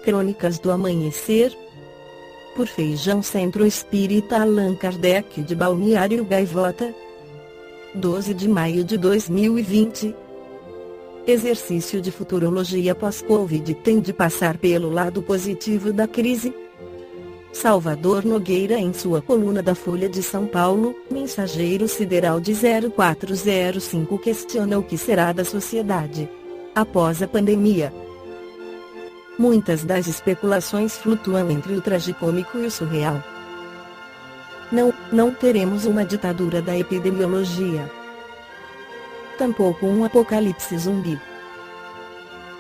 Crônicas do Amanhecer, por Feijão Centro Espírita Allan Kardec de Balneário Gaivota, 12 de maio de 2020. Exercício de futurologia pós-Covid tem de passar pelo lado positivo da crise? Salvador Nogueira, em sua coluna da Folha de São Paulo, Mensageiro Sideral de 0405, questiona o que será da sociedade após a pandemia. Muitas das especulações flutuam entre o tragicômico e o surreal. Não teremos uma ditadura da epidemiologia. Tampouco um apocalipse zumbi.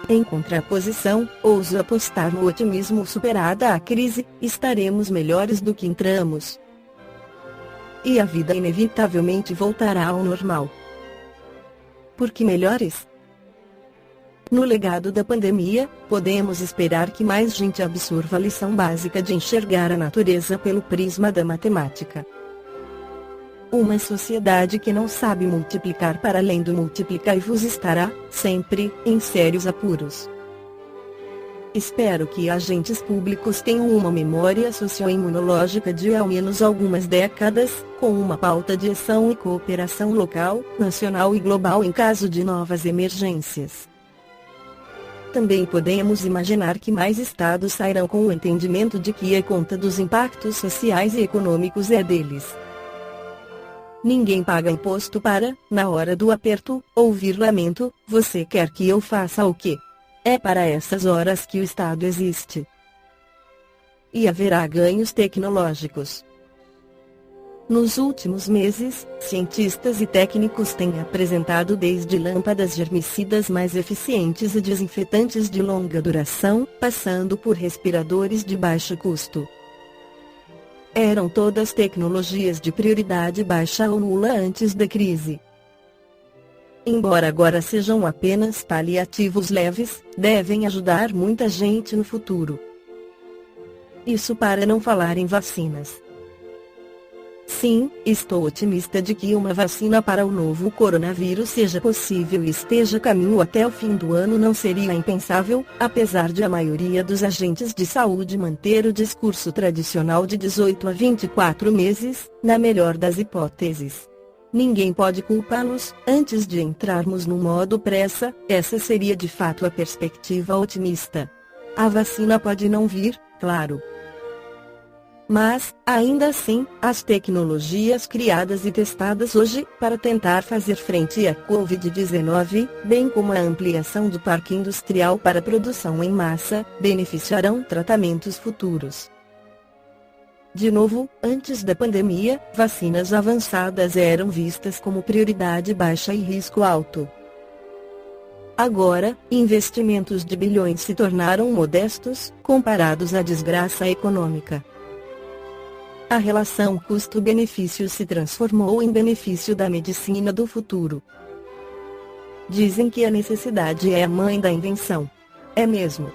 Em contraposição, ouso apostar no otimismo. Superada a crise, estaremos melhores do que entramos. E a vida inevitavelmente voltará ao normal. Por que melhores? No legado da pandemia, podemos esperar que mais gente absorva a lição básica de enxergar a natureza pelo prisma da matemática. Uma sociedade que não sabe multiplicar para além do multiplicai-vos estará, sempre, em sérios apuros. Espero que agentes públicos tenham uma memória socioimunológica de ao menos algumas décadas, com uma pauta de ação e cooperação local, nacional e global em caso de novas emergências. Também podemos imaginar que mais estados sairão com o entendimento de que a conta dos impactos sociais e econômicos é deles. Ninguém paga imposto para, na hora do aperto, ouvir lamento: você quer que eu faça o quê? É para essas horas que o Estado existe. E haverá ganhos tecnológicos. Nos últimos meses, cientistas e técnicos têm apresentado desde lâmpadas germicidas mais eficientes e desinfetantes de longa duração, passando por respiradores de baixo custo. Eram todas tecnologias de prioridade baixa ou nula antes da crise. Embora agora sejam apenas paliativos leves, devem ajudar muita gente no futuro. Isso para não falar em vacinas. Sim, estou otimista de que uma vacina para o novo coronavírus seja possível e esteja a caminho até o fim do ano. Não seria impensável, apesar de a maioria dos agentes de saúde manter o discurso tradicional de 18 a 24 meses, na melhor das hipóteses. Ninguém pode culpá-los. Antes de entrarmos no modo pressa, essa seria de fato a perspectiva otimista. A vacina pode não vir, claro. Mas, ainda assim, as tecnologias criadas e testadas hoje, para tentar fazer frente à Covid-19, bem como a ampliação do parque industrial para produção em massa, beneficiarão tratamentos futuros. De novo, antes da pandemia, vacinas avançadas eram vistas como prioridade baixa e risco alto. Agora, investimentos de bilhões se tornaram modestos, comparados à desgraça econômica. A relação custo-benefício se transformou em benefício da medicina do futuro. Dizem que a necessidade é a mãe da invenção. É mesmo.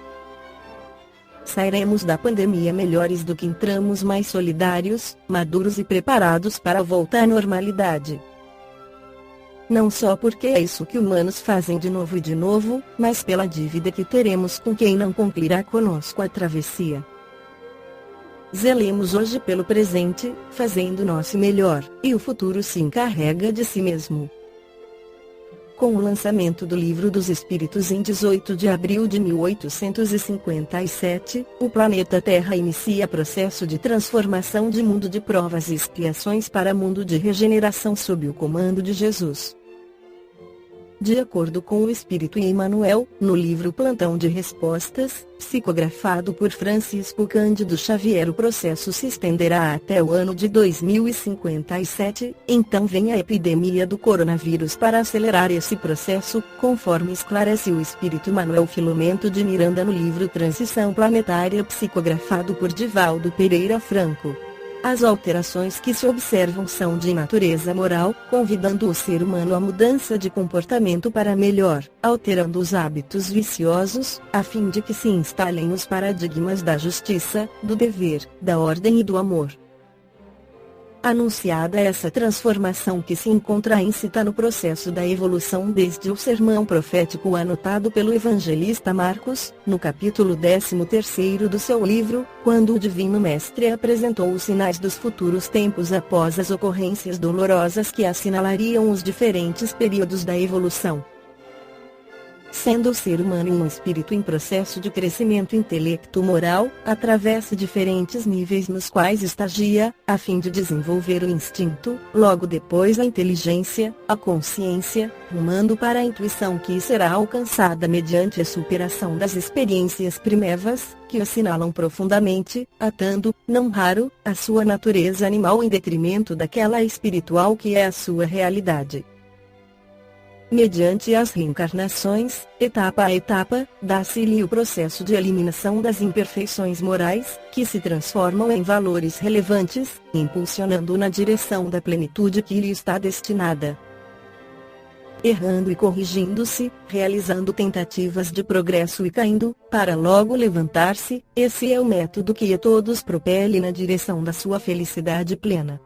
Sairemos da pandemia melhores do que entramos, mais solidários, maduros e preparados para voltar à normalidade. Não só porque é isso que humanos fazem de novo, mas pela dívida que teremos com quem não cumprirá conosco a travessia. Zelemos hoje pelo presente, fazendo nosso melhor, e o futuro se encarrega de si mesmo. Com o lançamento do Livro dos Espíritos em 18 de abril de 1857, o planeta Terra inicia processo de transformação de mundo de provas e expiações para mundo de regeneração sob o comando de Jesus. De acordo com o Espírito Emmanuel, no livro Plantão de Respostas, psicografado por Francisco Cândido Xavier, o processo se estenderá até o ano de 2057, então vem a epidemia do coronavírus para acelerar esse processo, conforme esclarece o Espírito Manuel Filomento de Miranda no livro Transição Planetária, psicografado por Divaldo Pereira Franco. As alterações que se observam são de natureza moral, convidando o ser humano à mudança de comportamento para melhor, alterando os hábitos viciosos, a fim de que se instalem os paradigmas da justiça, do dever, da ordem e do amor. Anunciada essa transformação que se encontra íncita no processo da evolução desde o sermão profético anotado pelo evangelista Marcos, no capítulo 13º do seu livro, quando o Divino Mestre apresentou os sinais dos futuros tempos após as ocorrências dolorosas que assinalariam os diferentes períodos da evolução. Sendo o ser humano um espírito em processo de crescimento intelecto-moral, atravessa diferentes níveis nos quais estagia, a fim de desenvolver o instinto, logo depois a inteligência, a consciência, rumando para a intuição que será alcançada mediante a superação das experiências primevas, que assinalam profundamente, atando, não raro, a sua natureza animal em detrimento daquela espiritual que é a sua realidade. Mediante as reencarnações, etapa a etapa, dá-se-lhe o processo de eliminação das imperfeições morais, que se transformam em valores relevantes, impulsionando na direção da plenitude que lhe está destinada. Errando e corrigindo-se, realizando tentativas de progresso e caindo, para logo levantar-se, esse é o método que a todos propele na direção da sua felicidade plena.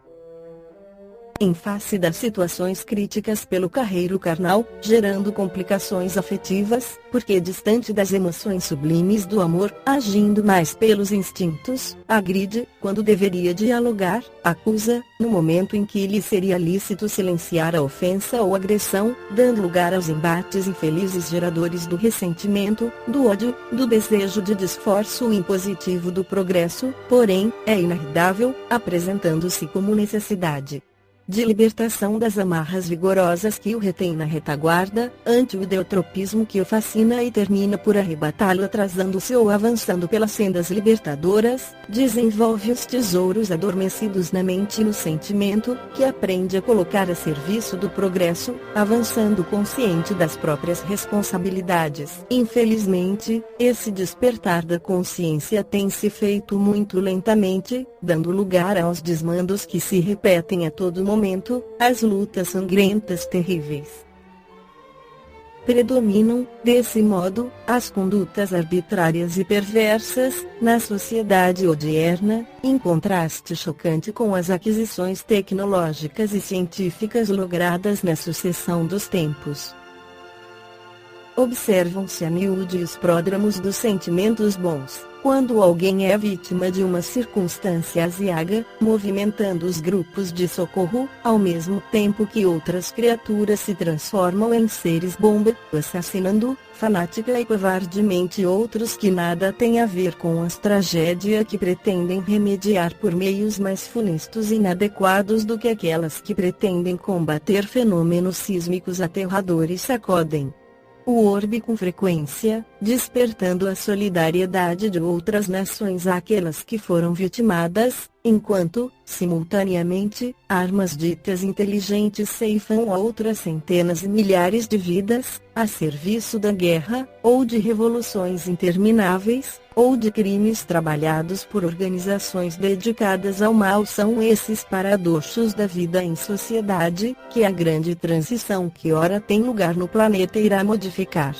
Em face das situações críticas pelo carreiro carnal, gerando complicações afetivas, porque distante das emoções sublimes do amor, agindo mais pelos instintos, agride, quando deveria dialogar, acusa, no momento em que lhe seria lícito silenciar a ofensa ou agressão, dando lugar aos embates infelizes geradores do ressentimento, do ódio, do desejo de desforço impositivo do progresso, porém, é inarredável, apresentando-se como necessidade de libertação das amarras vigorosas que o retém na retaguarda, ante o ideotropismo que o fascina e termina por arrebatá-lo atrasando-se ou avançando pelas sendas libertadoras, desenvolve os tesouros adormecidos na mente e no sentimento, que aprende a colocar a serviço do progresso, avançando consciente das próprias responsabilidades. Infelizmente, esse despertar da consciência tem se feito muito lentamente, dando lugar aos desmandos que se repetem a todo momento, as lutas sangrentas terríveis. Predominam, desse modo, as condutas arbitrárias e perversas, na sociedade odierna, em contraste chocante com as aquisições tecnológicas e científicas logradas na sucessão dos tempos. Observam-se a miúde os pródromos dos sentimentos bons, quando alguém é vítima de uma circunstância aziaga, movimentando os grupos de socorro, ao mesmo tempo que outras criaturas se transformam em seres bomba, assassinando, fanática e covardemente outros que nada têm a ver com as tragédias que pretendem remediar por meios mais funestos e inadequados do que aquelas que pretendem combater fenômenos sísmicos aterradores sacodem o orbe com frequência, despertando a solidariedade de outras nações àquelas que foram vitimadas, enquanto, simultaneamente, armas ditas inteligentes ceifam outras centenas e milhares de vidas, a serviço da guerra, ou de revoluções intermináveis, ou de crimes trabalhados por organizações dedicadas ao mal. São esses paradoxos da vida em sociedade, que a grande transição que ora tem lugar no planeta irá modificar.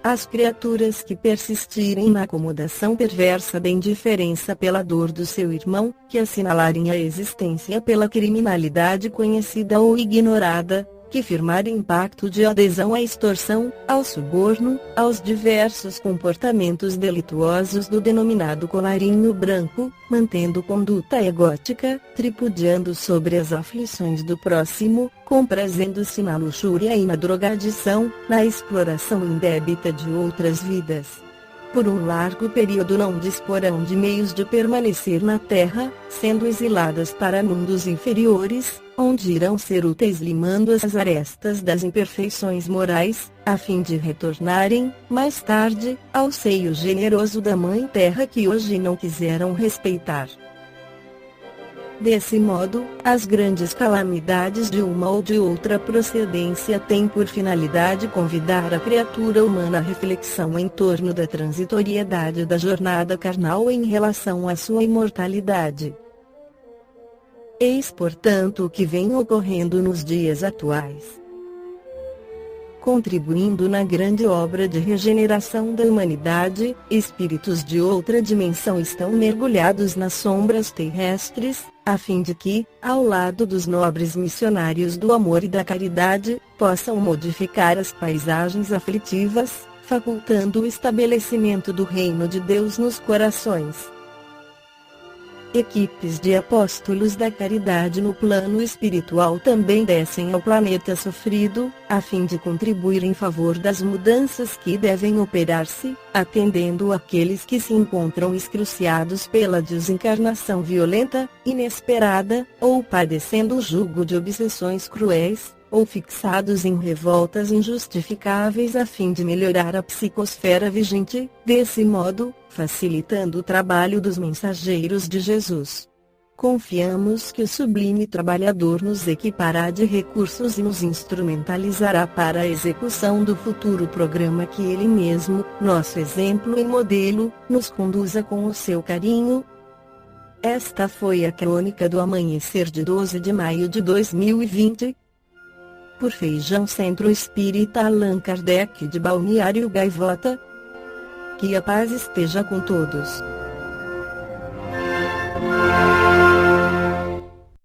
As criaturas que persistirem na acomodação perversa da indiferença pela dor do seu irmão, que assinalarem a existência pela criminalidade conhecida ou ignorada, que firmarem pacto de adesão à extorsão, ao suborno, aos diversos comportamentos delituosos do denominado colarinho branco, mantendo conduta egótica, tripudiando sobre as aflições do próximo, comprazendo-se na luxúria e na drogadição, na exploração indébita de outras vidas. Por um largo período não disporão de meios de permanecer na Terra, sendo exiladas para mundos inferiores, onde irão ser úteis limando as arestas das imperfeições morais, a fim de retornarem, mais tarde, ao seio generoso da Mãe Terra que hoje não quiseram respeitar. Desse modo, as grandes calamidades de uma ou de outra procedência têm por finalidade convidar a criatura humana à reflexão em torno da transitoriedade da jornada carnal em relação à sua imortalidade. Eis, portanto, o que vem ocorrendo nos dias atuais. contribuindo na grande obra de regeneração da humanidade. Espíritos de outra dimensão estão mergulhados nas sombras terrestres, a fim de que, ao lado dos nobres missionários do amor e da caridade, possam modificar as paisagens aflitivas, facultando o estabelecimento do reino de Deus nos corações. Equipes de apóstolos da caridade no plano espiritual também descem ao planeta sofrido, a fim de contribuir em favor das mudanças que devem operar-se, atendendo aqueles que se encontram excruciados pela desencarnação violenta, inesperada, ou padecendo o jugo de obsessões cruéis, ou fixados em revoltas injustificáveis a fim de melhorar a psicosfera vigente, desse modo, facilitando o trabalho dos mensageiros de Jesus. Confiamos que o sublime trabalhador nos equipará de recursos e nos instrumentalizará para a execução do futuro programa que ele mesmo, nosso exemplo e modelo, nos conduza com o seu carinho. Esta foi a crônica do amanhecer de 12 de maio de 2020. Por Feijão Centro Espírita Allan Kardec de Balneário Gaivota. Que a paz esteja com todos.